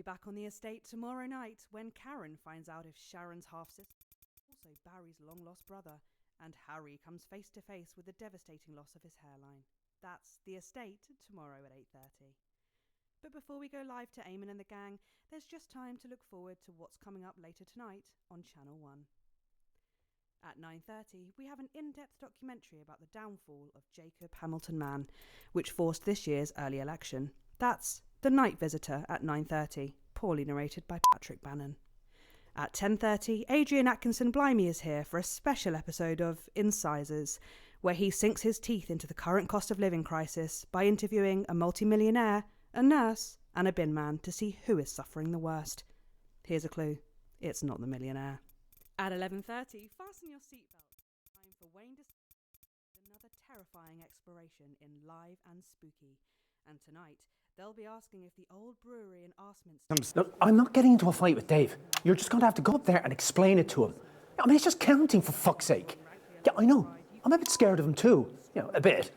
back on the estate tomorrow night when Karen finds out if Sharon's half-sister is also Barry's long-lost brother, and Harry comes face to face with the devastating loss of his hairline. That's The Estate tomorrow at 8:30. But before we go live to Eamon and the gang, there's just time to look forward to what's coming up later tonight on Channel 1. At 9:30, we have an in-depth documentary about the downfall of Jacob Hamilton Mann, which forced this year's early election. That's The Night Visitor at 9:30, poorly narrated by Patrick Bannon. At 10:30, Adrian Atkinson Blimey is here for a special episode of Incisors, where he sinks his teeth into the current cost of living crisis by interviewing a multimillionaire, a nurse, and a bin man to see who is suffering the worst. Here's a clue. It's not the millionaire. At 11:30, fasten your seatbelt. Time for Wayne to another terrifying exploration in Live and Spooky. And tonight, they'll be asking if the old brewery in Arsminster... Look, I'm not getting into a fight with Dave. You're just going to have to go up there and explain it to him. I mean, it's just counting, for fuck's sake. Yeah, I know. I'm a bit scared of him too. You know, a bit.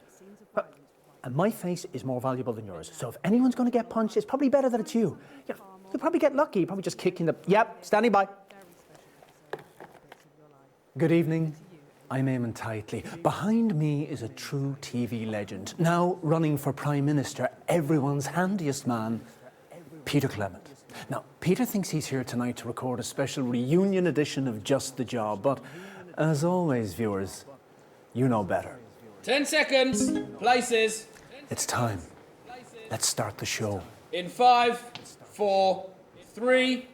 And my face is more valuable than yours. So if anyone's going to get punched, it's probably better that it's you. Yeah, you'll probably get lucky. You'll probably just kick in the... Yep, standing by. Good evening. I'm Eamon Titley. Behind me is a true TV legend, now running for Prime Minister, everyone's handiest man, Peter Clement. Now, Peter thinks he's here tonight to record a special reunion edition of Just the Job, but as always, viewers, you know better. 10 seconds. Places. It's time. Let's start the show. In 5, 4, 3...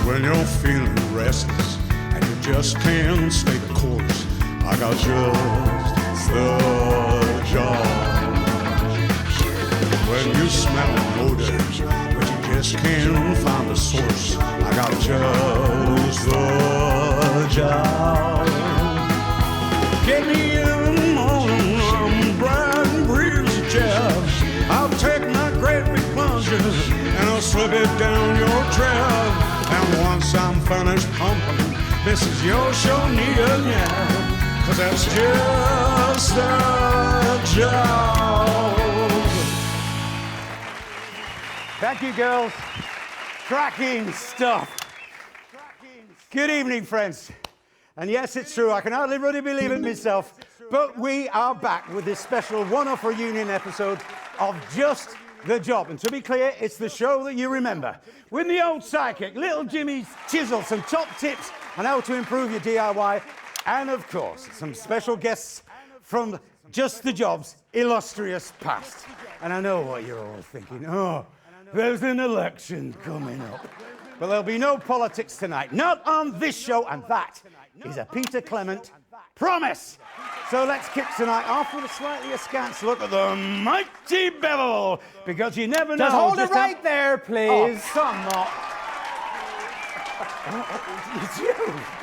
When you're feeling restless and you just can't stay the course, I got just the job. When you smell an odor but you just can't find the source, I got just the job. Get me in the morning, I'm bright and breezy jab. I'll take my great big plunger and I'll slip it down your trap. And once I'm finished pumping, this is your show, nigga, yeah. 'Cause that's just the job. Thank you, girls. Cracking stuff. Good evening, friends. And yes, it's true, I can hardly really believe it myself, but we are back with this special one-off reunion episode of Just the Job. And to be clear, it's the show that you remember. With the old psychic, Little Jimmy's chisel, some top tips on how to improve your DIY, and of course, some special guests from Just the Job's illustrious past. And I know what you're all thinking. Oh, there's an election coming up. But there'll be no politics tonight, not on this show, and that is a Peter Clement promise. So let's kick tonight off with a slightly askance look at the mighty Bevel, because you never know. Just hold it right there, please. Oh, come on. It's you.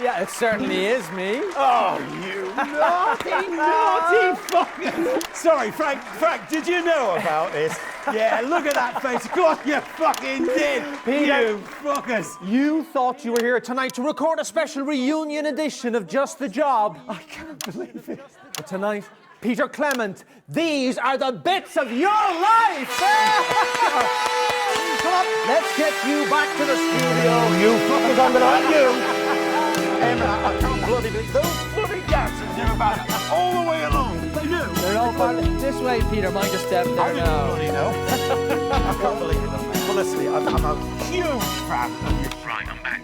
Yeah, it certainly is me. Oh, you naughty fucker. Sorry, Frank, did you know about this? Yeah, look at that face. Of course you fucking did. Peter, you fuckers. You thought you were here tonight to record a special reunion edition of Just the Job. I can't believe it. But tonight, Peter Clement, these are the bits of your life! Come on, let's get you back to the studio. You fuckers, I'm gonna hunt you. Emma, I can't bloody believe those bloody gases knew about it all the way along. They knew. They're all part of this way, Peter. Mind your step there I didn't now. bloody know. I can't believe it, though, mate. Well, listen, I'm a huge fan of you. Right, I'm back.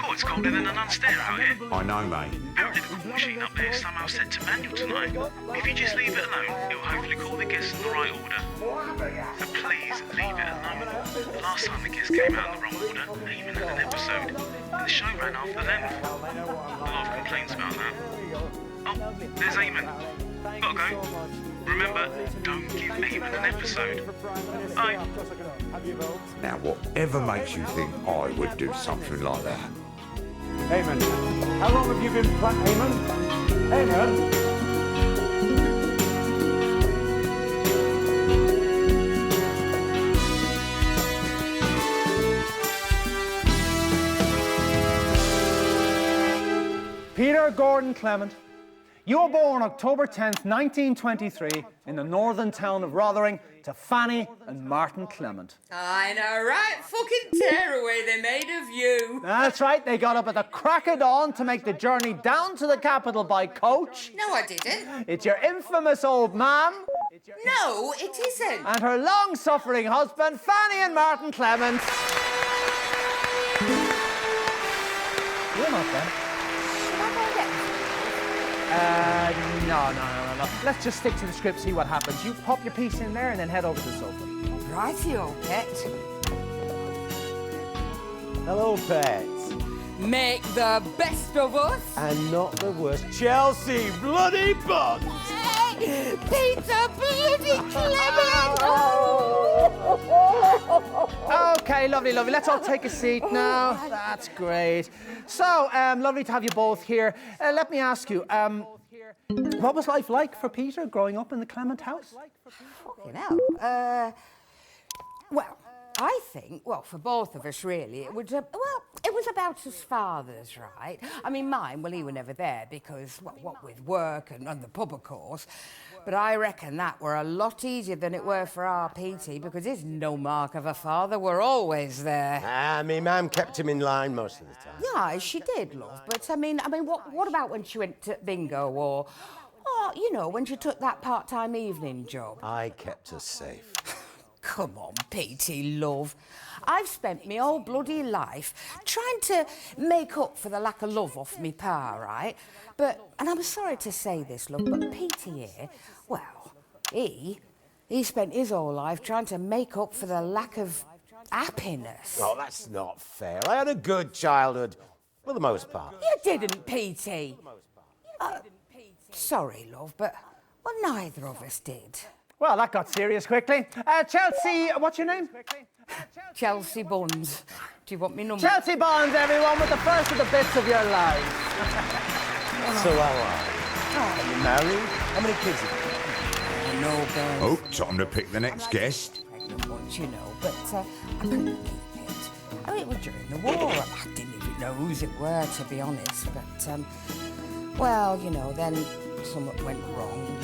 Oh, it's colder than an unstair out here. I know, mate. Apparently the call machine up there is somehow set to manual tonight. If you just leave it alone, it'll hopefully call the guests in the right order. So please leave it alone. Last time the guests came out in the wrong order, even in an episode, and the show ran after them. A lot of complaints about that. Oh, there's Eamon. Gotta go. Remember, don't give Eamon an episode. Bye. Now, whatever makes you think I would do something like that? Eamon, how long have you been Eamon? Eamon? Peter Gordon Clement, you were born October 10th, 1923, in the northern town of Rotherham to Fanny and Martin Clement. I know, right? Fucking tearaway they made of you. That's right, they got up at the crack of dawn to make the journey down to the capital by coach. No, I didn't. It's your infamous old mam No, it isn't. and her long-suffering husband, Fanny and Martin Clement. You're not them. Should I go and get them? No. Let's just stick to the script, see what happens. You pop your piece in there and then head over to the sofa. Rightio, pet. Hello, pets. Make the best of us. And not the worst. Chelsea bloody Bond! Hey, Peter bloody Clement! Okay, lovely. Let's all take a seat now. That's great. So, lovely to have you both here. Let me ask you, what was life like for Peter growing up in the Clement house? Fucking hell. Well, I think, for both of us, really, it was about his father's, right? I mean, mine, he were never there because, what with work and the pub, of course. But I reckon that were a lot easier than it were for our PT because his no mark of a father were always there. Me mum kept him in line most of the time. Yeah, she did, love. But, I mean, what about when she went to bingo or, when she took that part-time evening job? I kept us safe. Come on, PT, love. I've spent my whole bloody life trying to make up for the lack of love off me pa, right? And I'm sorry to say this, love, but PT here, he spent his whole life trying to make up for the lack of happiness. Oh, that's not fair. I had a good childhood, for the most part. You didn't, PT. Sorry, love, but neither of us did. Well, that got serious quickly. Chelsea, what's your name? Chelsea Buns. Do you want me number? Chelsea Bonds, everyone, with the first of the bits of your life. So how are you? Are you married? How many kids have you No, girls. Oh, time to pick the next guest. Pregnant once, but I couldn't keep it. It was during the war. I didn't even know whose it were, to be honest. But, then something went wrong,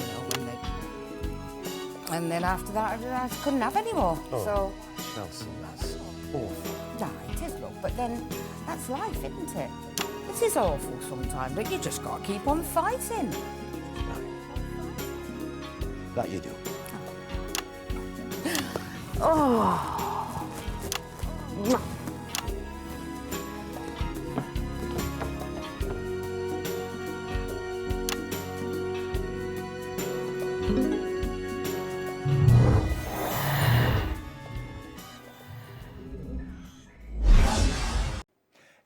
and then after that, I couldn't have any more. So, Chelsea, that's awful. yeah, it is, love. But then that's life, isn't it? It is awful sometimes, but you just got to keep on fighting. That you do.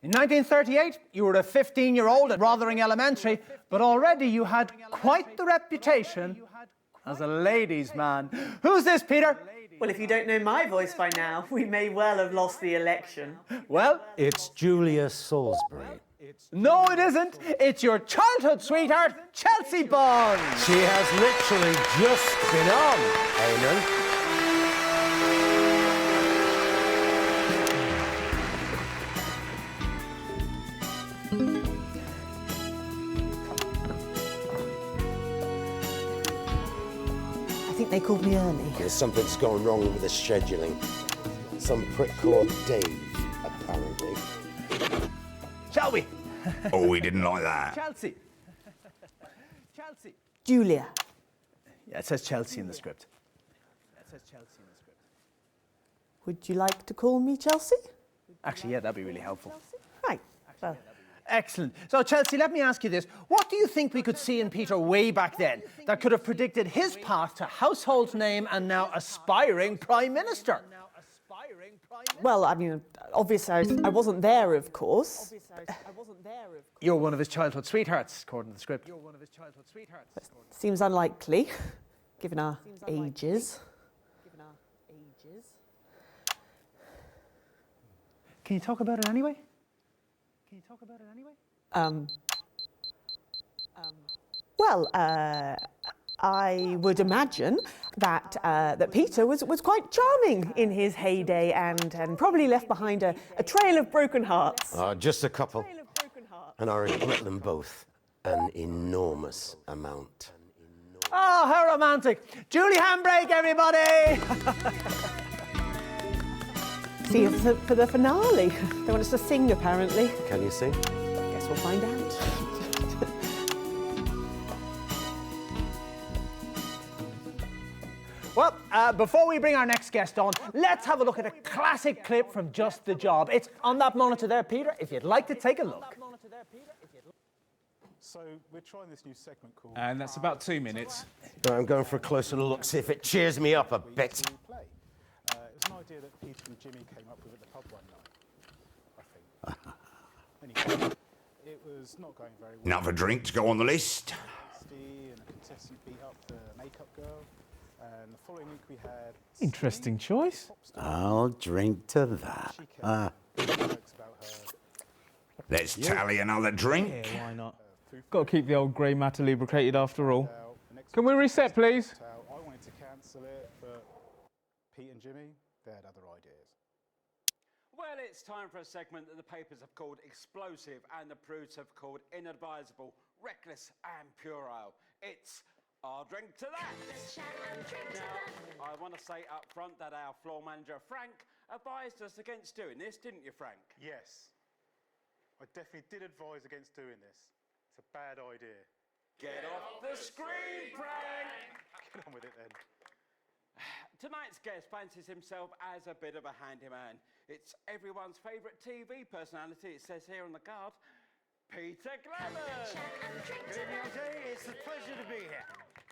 In 1938, you were a 15-year-old at Rotherham Elementary, but already you had quite the reputation as a ladies' man. Who's this, Peter? Well, if you don't know my voice by now, we may well have lost the election. Well, It's Julia Salisbury. no, it isn't. It's your childhood sweetheart, Chelsea Bond. She has literally just been on, Ainan. I think they called me early. There's something's gone wrong with the scheduling. Some prick called Dave, apparently. Shall we? Oh, we didn't like that. Chelsea. Chelsea. Julia. Yeah, it says Chelsea in the script. Would you like to call me Chelsea? Actually, yeah, that'd be really helpful. Right. Well, Excellent. So, Chelsea, let me ask you this. What do you think we could see in Peter way back then that could have predicted his path to household name and now aspiring Prime Minister? well, I mean, obviously I wasn't there, of course. You're one of his childhood sweethearts, according to the script. Seems unlikely, given our ages. Can you talk about it anyway? Well, I would imagine that that Peter was quite charming in his heyday and probably left behind a trail of broken hearts. Just a couple. And I regret them both. An enormous amount. Oh, how romantic. Julie Handbrake, everybody! See you for the finale. They want us to sing, apparently. Can you sing? Guess we'll find out. Well, before we bring our next guest on, let's have a look at a classic clip from Just the Job. It's on that monitor there, Peter, if you'd like to take a look. So we're trying this new segment called... And that's about 2 minutes. Right, I'm going for a closer look, see if it cheers me up a bit. It was an idea that Peter and Jimmy came up with at the pub one night, I think. Anyway, it was not going very well. Another drink to go on the list. And a contestant beat up the makeup girl. And the following week we had... Interesting choice. I'll drink to that. Let's tally another drink. Yeah, why not? Got to keep the old grey matter lubricated after all. Can we reset, please? I wanted to cancel it, but Pete and Jimmy, they had other ideas. Well, it's time for a segment that the papers have called explosive and the prudes have called inadvisable, reckless and puerile. It's our drink to that. Now, I want to say up front that our floor manager, Frank, advised us against doing this, didn't you, Frank? Yes. I definitely did advise against doing this. It's a bad idea. Get off the screen, Frank! Get on with it then. Tonight's guest fancies himself as a bit of a handyman. It's everyone's favourite TV personality, it says here on the card, Peter Clement. Good evening, LJ. It's a pleasure to be here.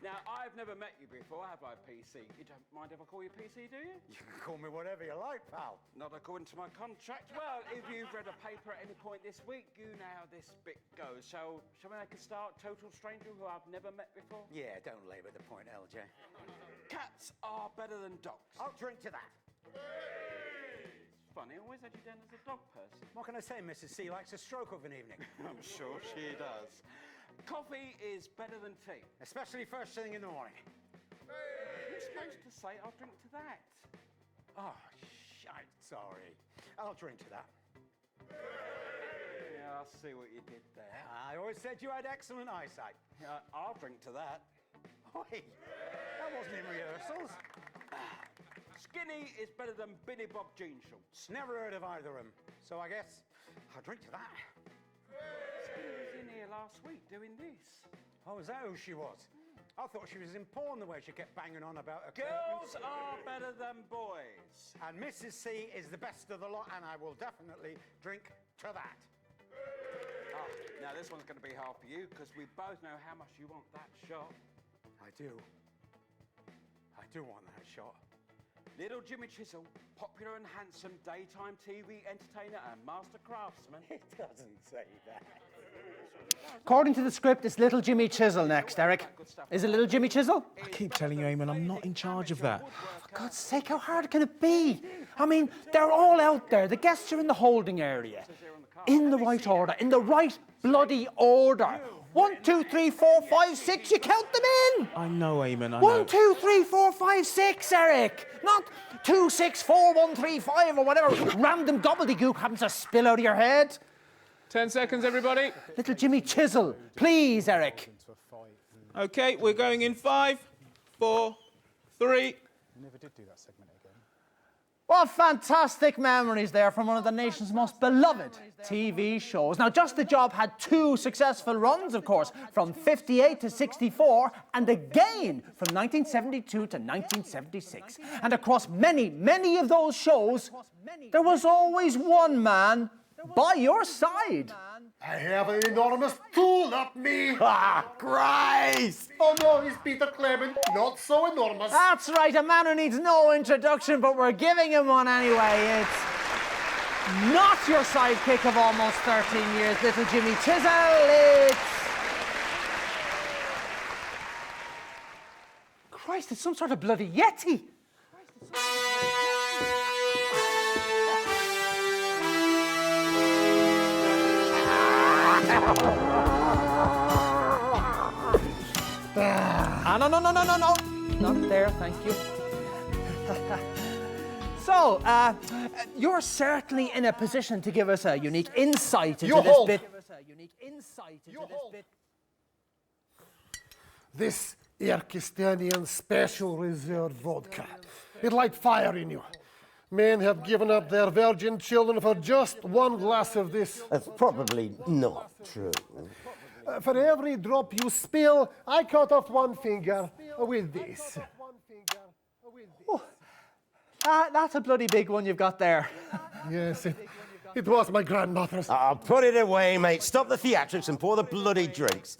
Now, I've never met you before, have I, PC? You don't mind if I call you PC, do you? You can call me whatever you like, pal. Not according to my contract. Well, if you've read a paper at any point this week, you know how this bit goes. So, shall we make a start? Total stranger who I've never met before? Yeah, don't labour the point, LJ. Cats are better than dogs. I'll drink to that. It's funny, I always had you down as a dog person. What can I say? Mrs. C likes a stroke of an evening. I'm sure she does. Coffee is better than tea. Especially first thing in the morning. You're supposed to say, I'll drink to that. Oh, shite, sorry. I'll drink to that. Yeah, I see what you did there. I always said you had excellent eyesight. I'll drink to that. Oi, that wasn't in rehearsals. Skinny is better than Billy Bob jean shorts. Never heard of either of them. So I guess I'll drink to that. Skinny was in here last week doing this. Oh, is that who she was? I thought she was in porn the way she kept banging on about her Girls curtains. are better than boys. And Mrs. C is the best of the lot, and I will definitely drink to that. Oh, now this one's going to be hard for you because we both know how much you want that shot. I do. I do want that shot. Little Jimmy Chisel, popular and handsome daytime TV entertainer and master craftsman. It doesn't say that. According to the script, it's Little Jimmy Chisel next, Eric. Is it Little Jimmy Chisel? I keep telling you, Eamon, I'm not in charge of that. For God's sake, how hard can it be? I mean, they're all out there. The guests are in the holding area. In the right order, in the right bloody order. 1, 2, 3, 4, 5, 6, you count them in! I know, Eamon, I know. 1, 2, 3, 4, 5, 6, Eric! Not 2, 6, 4, 1, 3, 5, or whatever random gobbledygook happens to spill out of your head. 10 seconds, everybody. Little Jimmy Chisel, please, Eric. Okay, we're going in 5, 4, 3. We never did do that segment again. What fantastic memories there from one of the nation's most beloved TV shows. Now, Just the Job had 2 successful runs, of course, from 58 to 64, and again from 1972 to 1976. And across many, many of those shows, there was always one man by your side. I have an enormous tool up me. Ah, Christ! Oh no, he's Peter Clement. Not so enormous. That's right, a man who needs no introduction, but we're giving him one anyway. It's not your sidekick of almost 13 years, Little Jimmy Chisel. It's... Christ, it's some sort of bloody Yeti. No. Not there, thank you. So, you're certainly in a position to give us a unique insight into this bit. This Kyrgyzstanian Special Reserve vodka. It light fire in you. Men have given up their virgin children for just one glass of this. That's probably not true. For every drop you spill, I cut off one finger with this. Oh, that's a bloody big one you've got there. Yes, it was my grandmother's. I'll put it away, mate. Stop the theatrics and pour the bloody drinks.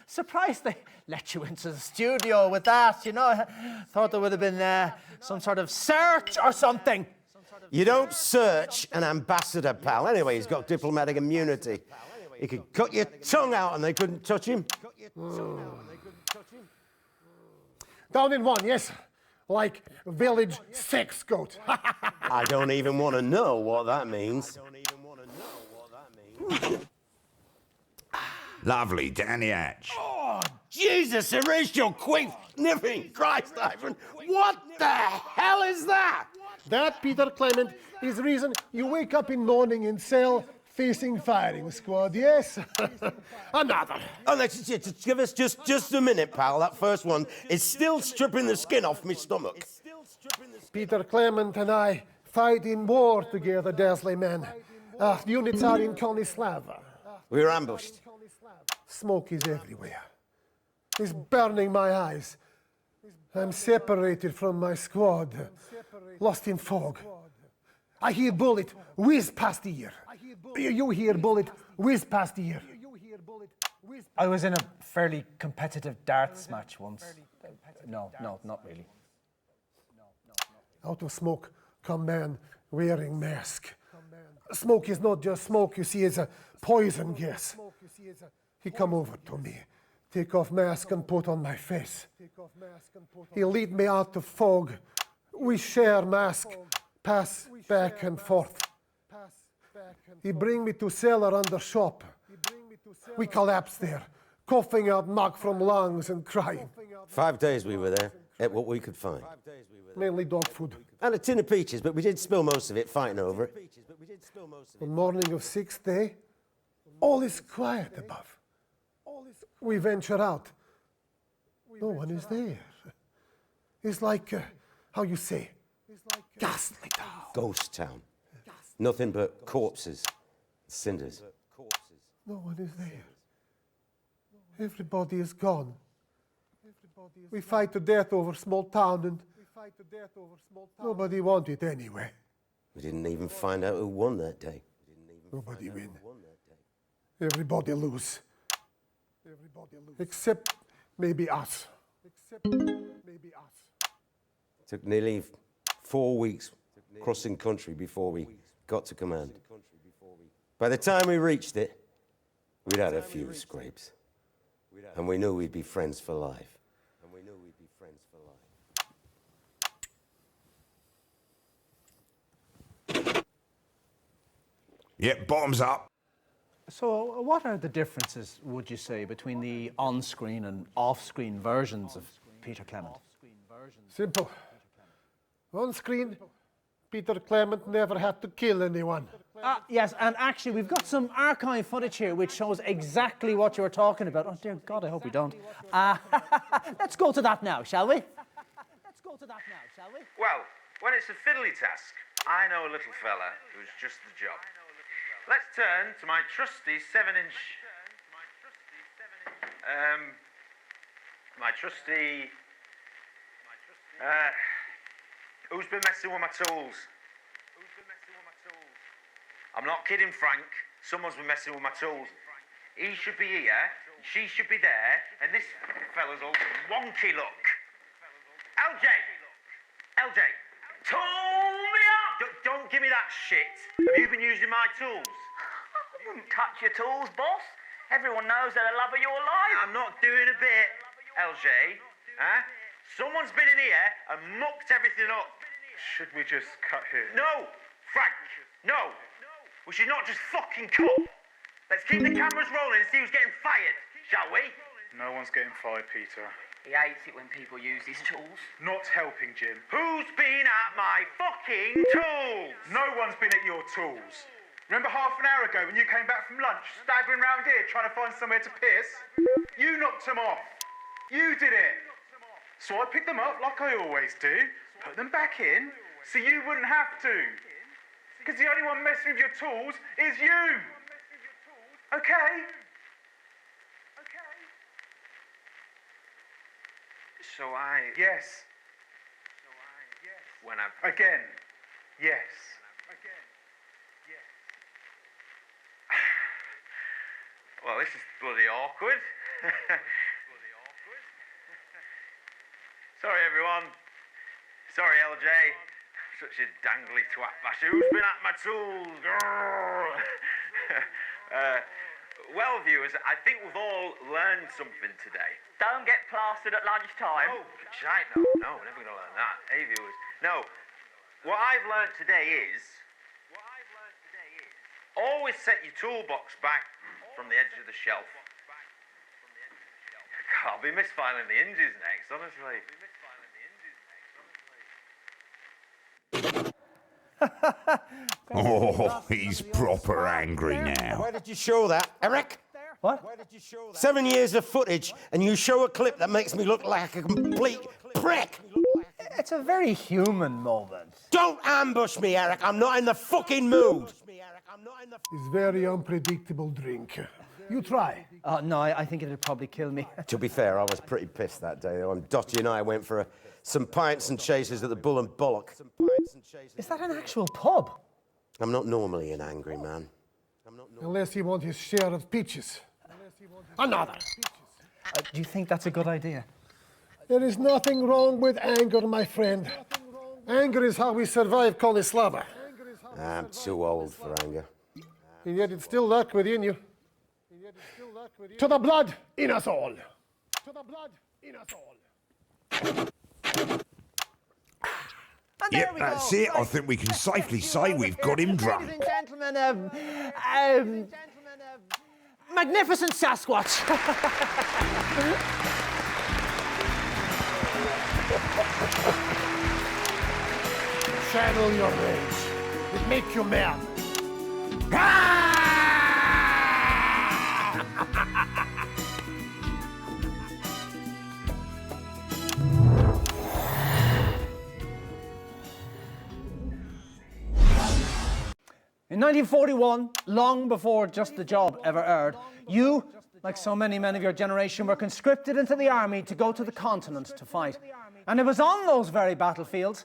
Surprised they let you into the studio with that, you know. Thought there would have been some sort of search or something. You don't search an ambassador, pal. Anyway, he's got diplomatic immunity. He could cut your tongue out and they couldn't touch him. Down in one, yes. Like village sex goat. I don't even want to know what that means. Lovely, Danny Hatch. Oh, Jesus, erased your queef, sniffing Christ, Ivan. What the hell is that? That, Peter Clement, is the reason you wake up in morning in cell facing firing squad, yes? Another. Oh, just give us just a minute, pal. That first one is still stripping the skin off my stomach. Peter Clement and I fight in war together, Dazzly men. Our units are in Konislava. We were ambushed. Smoke is everywhere. It's burning my eyes. I'm separated from my squad, lost in fog. I hear bullet whiz past ear. You hear bullet whiz past ear. I was in a fairly competitive darts match once. No, not really. Out of smoke come man wearing mask. Smoke is not just smoke, you see, it's a poison gas. He come over to me, take off mask and put on my face. He lead me out of fog. We share mask, pass back and forth. He bring me to cellar under shop. We collapse there, coughing out muck from lungs and crying. 5 days we were there, ate what we could find. Mainly dog food. And a tin of peaches, but we did spill most of it fighting over it. The morning of 6th day, all is quiet above. We venture out. No one is there. It's like, how you say, ghastly town. Ghost town. Nothing but corpses, cinders. No one is there. Everybody is gone. We fight to death over small town and nobody won it anyway. We didn't even find out who won that day. Nobody win. Everybody lose. Except maybe us. Took nearly 4 weeks crossing country before we got to command. By the time we reached it, we'd had a few scrapes. And we knew we'd be friends for life. Yep, bottoms up. So, what are the differences, would you say, between the on-screen and off-screen versions of Peter Clement? Simple. On screen, Peter Clement never had to kill anyone. Yes, and actually, we've got some archive footage here which shows exactly what you were talking about. Oh, dear God, I hope we don't. Let's go to that now, shall we? Well, when it's a fiddly task, I know a little fella who's just the job. Let's turn to my trusty 7-inch... my trusty... who's been messing with my tools? I'm not kidding, Frank. Someone's been messing with my tools. He should be here, she should be there, and this fella's all wonky look. LJ! Tool me up! Don't give me that shit. Have you been using my tools? I wouldn't touch your tools, boss. Everyone knows they're the love of your life. I'm not doing a bit, LJ. Huh? Someone's been in here and mucked everything up. Should we just cut here? No! Frank, no! We should not just fucking cut. Let's keep the cameras rolling and see who's getting fired, shall we? No one's getting fired, Peter. He hates it when people use his tools. Not helping, Jim. Who's been at my fucking tools? No one's been at your tools. Remember half an hour ago when you came back from lunch, staggering round here trying to find somewhere to piss? You knocked them off. You did it. So I picked them up like I always do, put them back in, so you wouldn't have to. Because the only one messing with your tools is you. Okay? So I... Yes. When I'm... Again. Yes. Well, this is bloody awkward. Sorry, everyone. Sorry, LJ. Such a dangly twat basher. Who's been at my tools? Well, viewers, I think we've all learned something today. Don't get plastered at lunchtime. Oh, shite, no, we're never going to learn that. Hey, viewers. No, what I've learned today is always set your toolbox back from the edge of the shelf. God, I'll be misfiling the hinges next, honestly. Oh, he's proper angry now. Why did you show that, Eric? What? 7 years of footage, and you show a clip that makes me look like a complete prick. It's a very human moment. Don't ambush me, Eric. I'm not in the fucking mood. It's very unpredictable drink. You try. No, I think it'd probably kill me. To be fair, I was pretty pissed that day. When Dottie and I went for some pints and chases at the Bull and Bollock. Is that an actual pub? I'm not normally an angry man. Unless you want his share of peaches. Another. Do you think that's a good idea? There is nothing wrong with anger, my friend. Anger is how we survive Konislava. I'm too old for anger. And yet it's still lurk within you. To the blood in us all. To the blood in us all. Yep, that's it. I think we can safely say we've got him drunk. Ladies and gentlemen, magnificent Sasquatch. Channel your rage. It make you mad. In 1941, long before Just the Job ever aired, you, like so many men of your generation, were conscripted into the army to go to the continent to fight. And it was on those very battlefields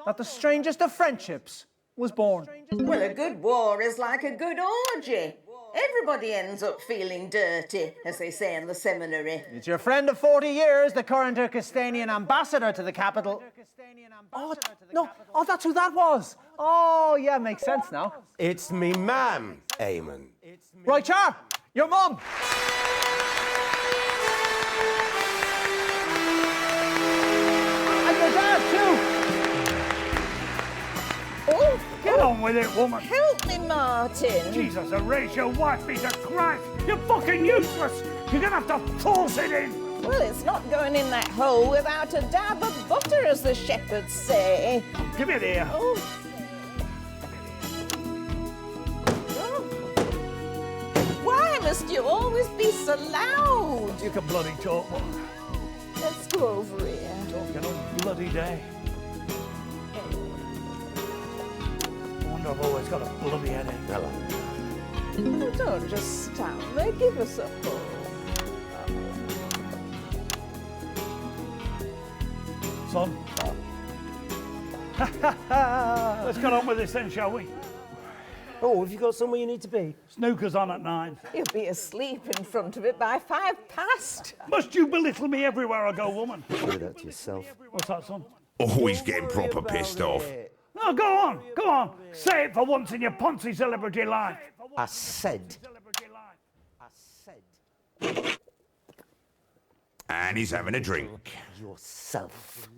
that the strangest of friendships was born. Well, a good war is like a good orgy. Everybody ends up feeling dirty, as they say in the seminary. It's your friend of 40 years, the current Turkestanian ambassador to the capital. Oh, no, oh, that's who that was. Oh, yeah, makes sense now. It's me ma'am, Eamon. Right, Char, your mum. And your dad, too. Oh, Get on with it, woman. help me, Martin. Jesus, erase your wife, piece of crap. You're fucking useless. You're gonna have to force it in. Well, it's not going in that hole without a dab of butter, as the shepherds say. Give it here. Oh. Why must you always be so loud? You can bloody talk, woman. Let's go over here. Talking all bloody day. I wonder I've always got a bloody headache. Hello. Oh, don't just stand there. Give us a pull. Son. Let's get on with this then, shall we? Oh, have you got somewhere you need to be? Snooker's on at 9. You'll be asleep in front of it by 5 past. Must you belittle me everywhere I go, woman? Do that to yourself. What's that, son? Oh, he's getting proper pissed off. No, go on, go on. Say it for once in your Ponzi celebrity life. I said. And he's having a drink. Yourself.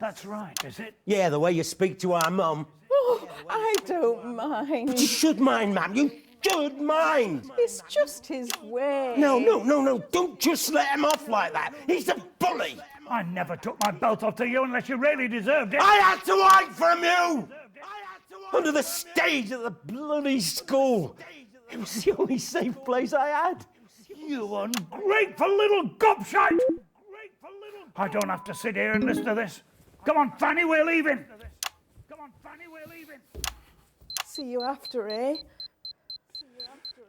That's right, is it? Yeah, the way you speak to our mum. Oh, I don't mind. But you should mind, ma'am. You should mind. It's just his way. No. Don't just let him off like that. He's a bully. I never took my belt off to you unless you really deserved it. I had to hide from you! Under the stage at the bloody school. It was the only safe place I had. You ungrateful little gobshite! I don't have to sit here and listen to this. Come on, Fanny, we're leaving. See you after, eh?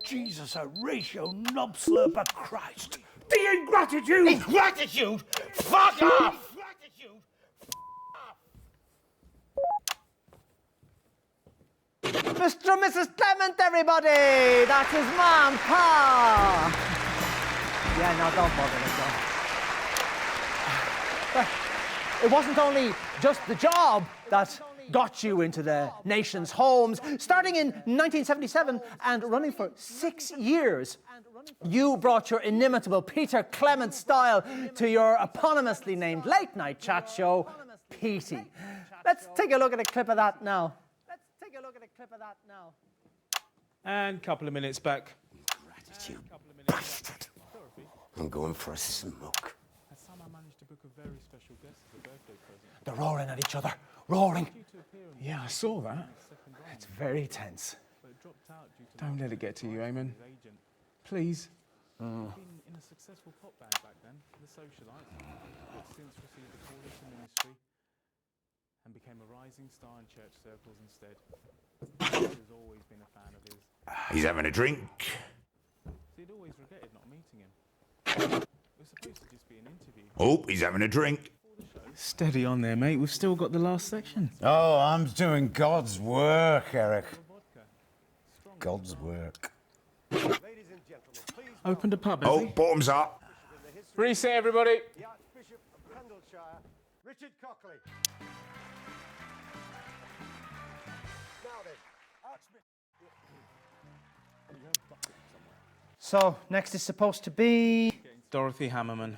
Jesus, Horatio Knobslurper Christ. The ingratitude! Ingratitude? Fuck off! Mr. and Mrs. Clement, everybody! That's his mom, Pa! Yeah, no, don't bother, It wasn't only just the job that got you into the nation's homes. Starting in 1977 and running for 6 years, you brought your inimitable Peter Clement style to your eponymously named late-night chat show, Petey. Let's take a look at a clip of that now. And a couple of minutes back. Gratitude, bastard. I'm going for a smoke. I somehow managed to book a very special guest as a birthday present. They're roaring at each other. Roaring. Yeah, I saw that. It's very tense. Don't let it get to you, Eamon. Please. Mm. Been in a successful pop band back then, The Socialites, but since received a call into ministry and became a rising star in church circles instead. Has always been a fan of his. He's having a drink. He'd always regretted not meeting him. It was supposed to just be an interview. Oh, he's having a drink. Steady on there, mate. We've still got the last section. Oh, I'm doing God's work, Eric. God's work. Opened a pub, Oh, bottoms up. Reset, everybody. The Archbishop of Pendleshire, Richard Cockley. So, next is supposed to be... Dorothy Hammerman.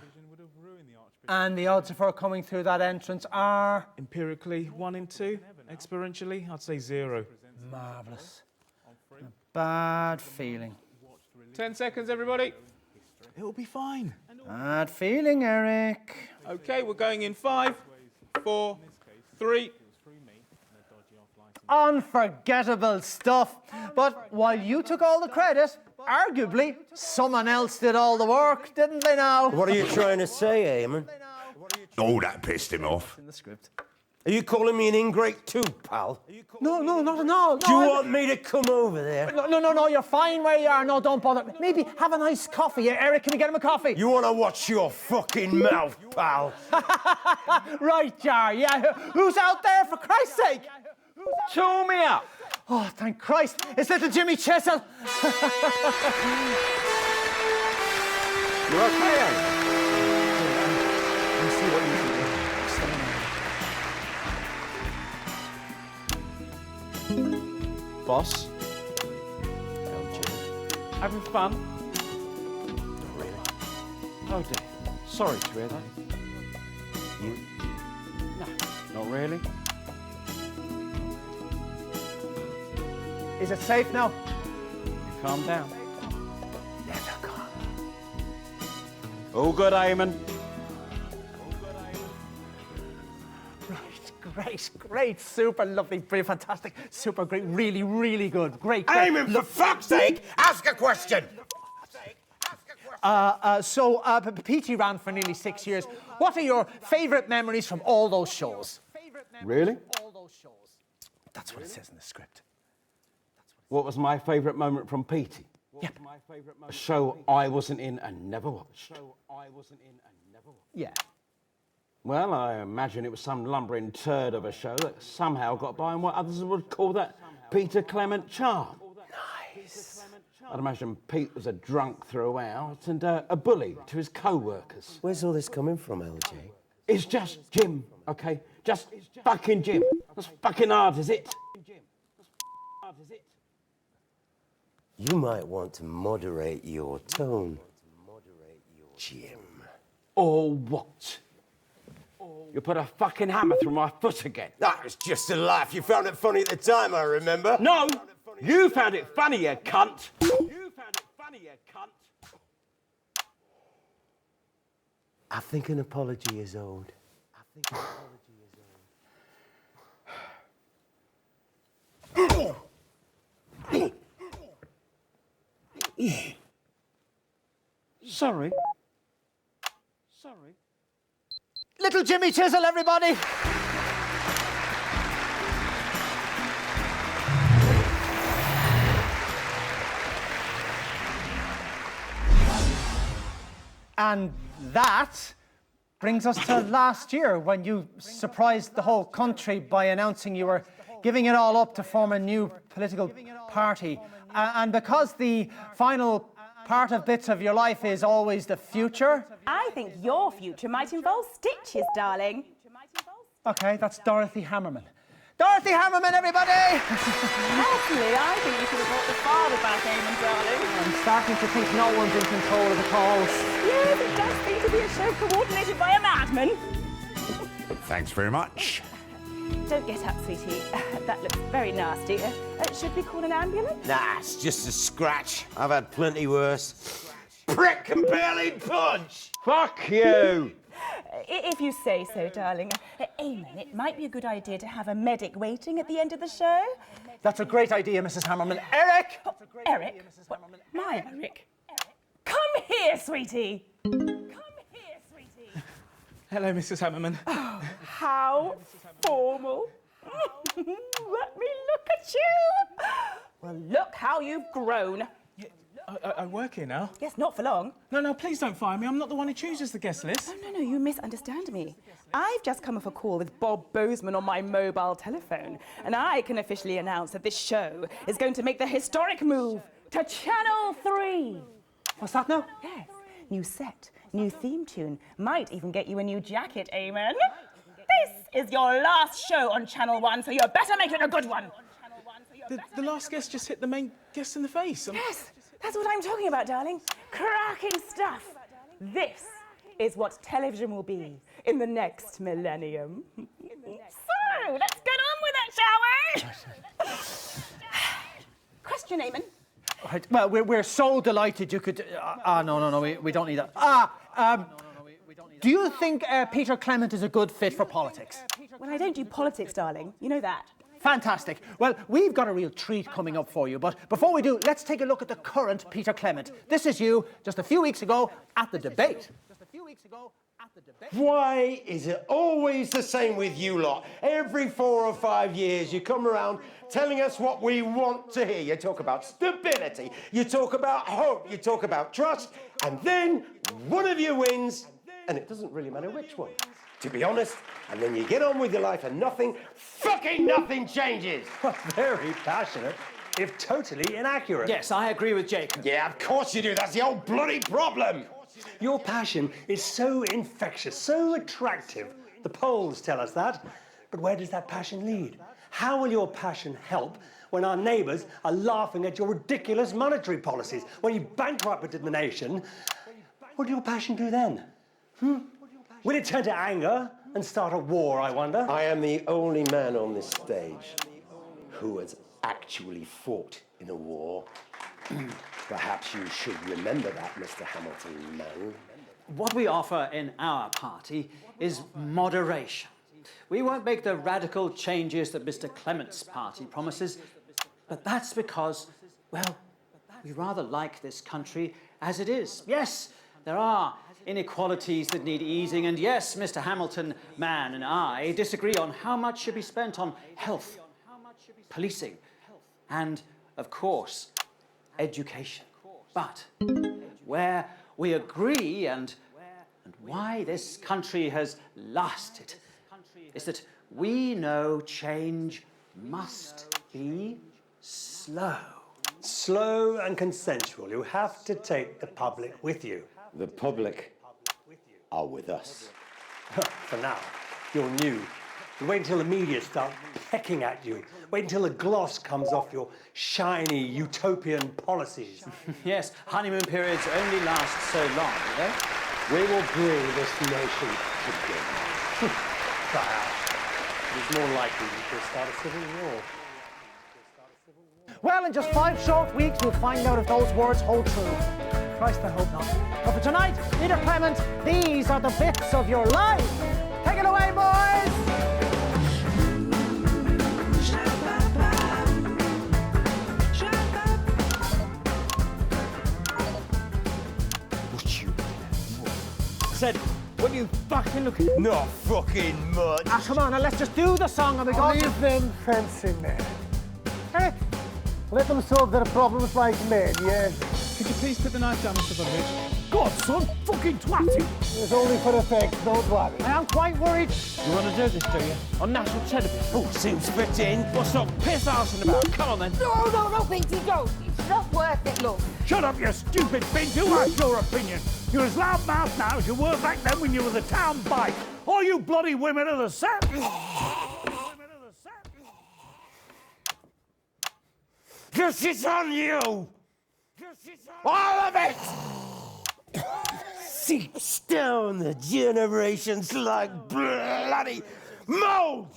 And the odds of her coming through that entrance are... Empirically, 1 in 2. Experientially, I'd say 0. Marvellous. A bad feeling. 10 seconds, everybody. It'll be fine. Bad feeling, Eric. Okay, we're going in 5, 4, 3. Unforgettable stuff. But while you took all the credit, arguably, someone else did all the work, didn't they now? What are you trying to say, Eamon? Oh, that pissed him off. In the script. Are you calling me an ingrate too, pal? No, not at all. Do you want me to come over there? No, you're fine where you are. No, don't bother. Maybe have a nice coffee. Eric, can we get him a coffee? You want to watch your fucking mouth, pal? Right, Jar, yeah. Who's out there, for Christ's sake? Chew me up. Oh, thank Christ. It's little Jimmy Chisel. You okay, Let's see what you can do. Boss? Having fun? Not really. Oh dear. Sorry to hear that. You? No, not really. Is it safe now? Calm down. Never calm. All good, Eamon. Great, super lovely, brilliant, fantastic, super great, really, really good, great. Eamon, for fuck's sake, ask a question! Petey ran for nearly 6 years. What are your favourite memories from all those shows? Really? That's what it says in the script. What was my favourite moment from Petey? Yep. A show I wasn't in and never watched. Yeah. Well, I imagine it was some lumbering turd of a show that somehow got by in what others would call that Peter Clement charm. Nice. I'd imagine Pete was a drunk throughout and a bully to his co-workers. Where's all this coming from, LJ? It's just Jim, okay? Just fucking Jim. As fucking hard as it. You might want to moderate your tone, Jim. Or what? You put a fucking hammer through my foot again. That was just a laugh. You found it funny at the time, I remember. No! You found it funny, you cunt! I think an apology is owed. Sorry. Little Jimmy Chisel, everybody! And that brings us to last year, when you surprised the whole country by announcing you were giving it all up to form a new political party. And because the final part of bits of your life is always the future... I think your future might involve stitches, darling. OK, that's Dorothy Hammerman. Dorothy Hammerman, everybody! Personally, I think you should have brought the father back, Eamon, darling. I'm starting to think no one's in control of the calls. Yes, it does seem to be a show coordinated by a madman. Thanks very much. Don't get up, sweetie. That looks very nasty. Should we call an ambulance? Nah, it's just a scratch. I've had plenty worse. Prick and barely punch! Fuck you! If you say so, darling. Eamon, it might be a good idea to have a medic waiting at the end of the show. That's a great idea, Mrs. Hammerman. Eric! Oh, Eric? What? My Eric? Come here, sweetie! Hello, Mrs. Hammerman. Oh, how formal. Let me look at you. Well, look how you've grown. I work here now. Yes, not for long. No, please don't fire me. I'm not the one who chooses the guest list. No, you misunderstand me. I've just come off a call with Bob Bozeman on my mobile telephone, and I can officially announce that this show is going to make the historic move to Channel 3. What's that now? Yes. New set, new theme tune. Might even get you a new jacket, Eamon. This is your last show on Channel 1, so you better make it a good one. The last guest just hit the main guest in the face. Yes, that's what I'm talking about, darling. Cracking stuff. This is what television will be in the next millennium. So, let's get on with it, shall we? Question, Eamon. Right, well, we're so delighted you could... no, we don't need that. Do you think Peter Clement is a good fit for politics? Well, I don't do politics, darling. You know that. Fantastic. Well, we've got a real treat coming up for you, but before we do, let's take a look at the current Peter Clement. This is you, just a few weeks ago, at the debate. Why is it always the same with you lot? Every 4 or 5 years you come around telling us what we want to hear. You talk about stability, you talk about hope, you talk about trust, and then one of you wins, and it doesn't really matter which one, to be honest. And then you get on with your life and fucking nothing changes. Very passionate, if totally inaccurate. Yes, I agree with Jake. Yeah, of course you do. That's the old bloody problem. Your passion is so infectious, so attractive. The polls tell us that. But where does that passion lead? How will your passion help when our neighbours are laughing at your ridiculous monetary policies? When you bankrupted the nation, what will your passion do then? Will it turn to anger and start a war, I wonder? I am the only man on this stage who has actually fought in a war. Perhaps you should remember that, Mr. Hamilton, man. What we offer in our party is moderation. We won't make the radical changes that Mr. Clement's party promises, but that's because, well, we rather like this country as it is. Yes, there are inequalities that need easing, and yes, Mr. Hamilton, man, and I disagree on how much should be spent on health, policing, and, of course, education. But where we agree and why this country has lasted is that we know change must be slow. Slow and consensual. You have to take the public with you. The public are with us. For now, you're new. Wait until the media start pecking at you. Wait until the gloss comes off your shiny utopian policies. Yes, honeymoon periods only last so long, do they? We will bring this nation together. Perhaps. It's more likely we could start a civil war. Well, in just 5 short weeks, we'll find out if those words hold true. Christ, I hope not. But for tonight, Peter Clement, these are the bits of your life. Take it away, boys! Would you you fucking look at? Not fucking much. Ah, come on, now let's just do the song and we go. Leave them fencing men. Hey, let them solve their problems like men, yeah? Could you please put the knife down, Mr. Budovich? God, son, fucking twatty. It's only for effect, don't worry. I am quite worried. You want to do this, do you? On national television? Oh, seems fitting. Well, stop piss-arsing about. Come on, then. No, Peter, don't. It's not worth it, love. Shut up, you stupid bitch. You have your opinion. You're as loud-mouthed now as you were back then when you were the town bike. All you bloody women are the same. Because it's on you! All of it! Seeps down the generations like bloody mold!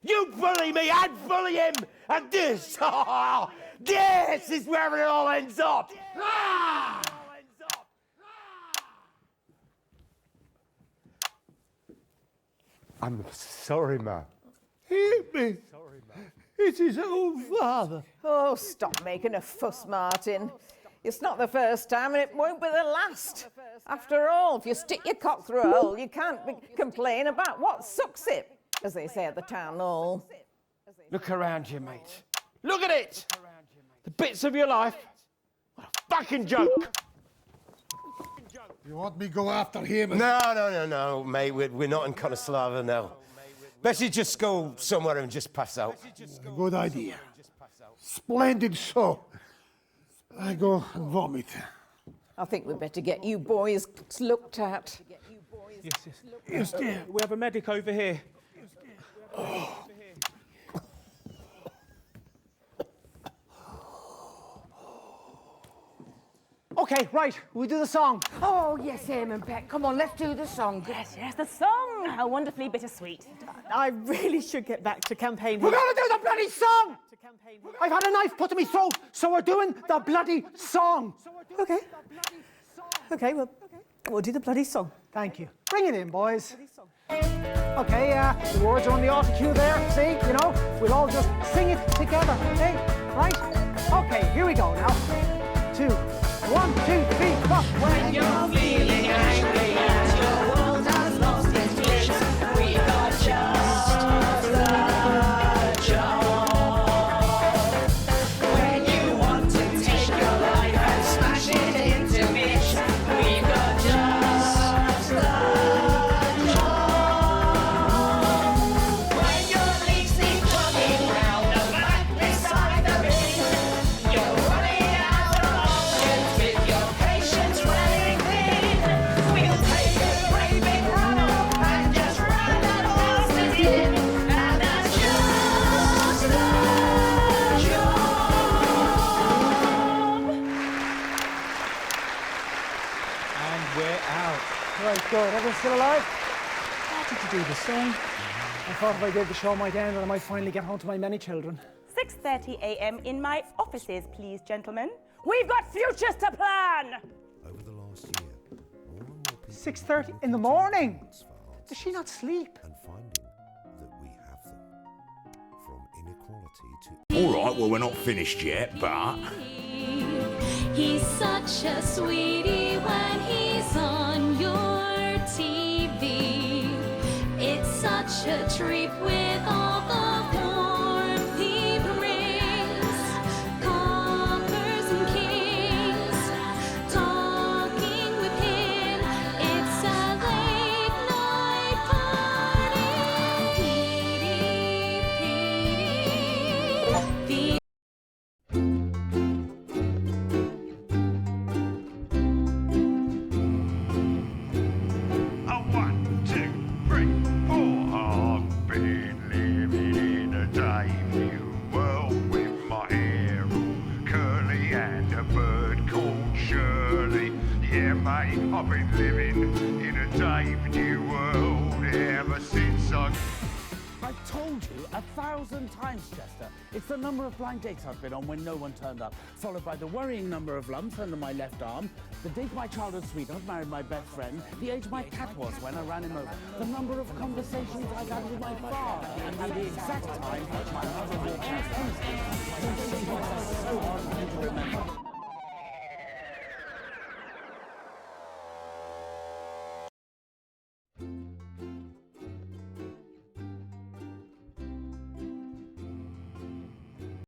You bully me, I'd bully him! And this, this is where it all ends up! I'm sorry, Ma. Help me. It is old father. Oh, stop making a fuss, Martin. It's not the first time and it won't be the last. After all, if you stick your cock through a hole, you can't complain about what sucks it, as they say at the town hall. Look around you, mate. Look at it! The bits of your life. What a fucking joke! You want me to go after him? No, mate. We're not in Konoslava now. Best you just go somewhere and just pass out. Good idea. Splendid show. I go and vomit. I think we'd better get you boys looked at. Yes, dear. We have a medic over here. Okay, right, we do the song. Oh, yes, Eamon Beck. Come on, let's do the song. Yes, the song. How wonderfully bittersweet. I really should get back to campaigning. We're going to do the bloody song! I've had a knife put to my throat, so we're doing the bloody song. Okay. Okay, well, we'll do the bloody song. Thank you. Bring it in, boys. Okay, the words are on the auto cue there. See, you know, we'll all just sing it together. Okay, right? Okay, here we go now. 2, 1, 2, 3, 4. When you're feeling angry and your world has lost its bliss, we got just the job. When you want to take your life and smash it into bits, we got just the job. When your legs keep running round the back beside the bin, you're running out of options with your patience wearing thin. We'll take a great big run up and just run that bastard in, and that's just the job. And we're out. Right, good. Everyone's still alive? How did you do the same? I thought if I did the show might end and I might finally get home to my many children. 6:30 a.m. in my offices, please, gentlemen. We've got futures to plan. 6:30 in the morning. Does she not sleep? All right, well, we're not finished yet, but... He's such a sweetie when he's on your TV. It's such a treat with all the warmth he brings. Conquers and kings, talking with him. It's a late night party. Petey. I've been living in a Dave New world with my hair all curly and a bird called Shirley. Yeah, mate, I've been living in a Dave New world ever since I've told you 1,000 times, Chester. It's the number of blind dates I've been on when no one turned up, followed by the worrying number of lumps under my left arm, the date my childhood sweetheart married my best friend, the age my cat was when I ran him over, the number of conversations I've had with my father, and the exact time my mother walked out. Honestly, so hard for me to remember.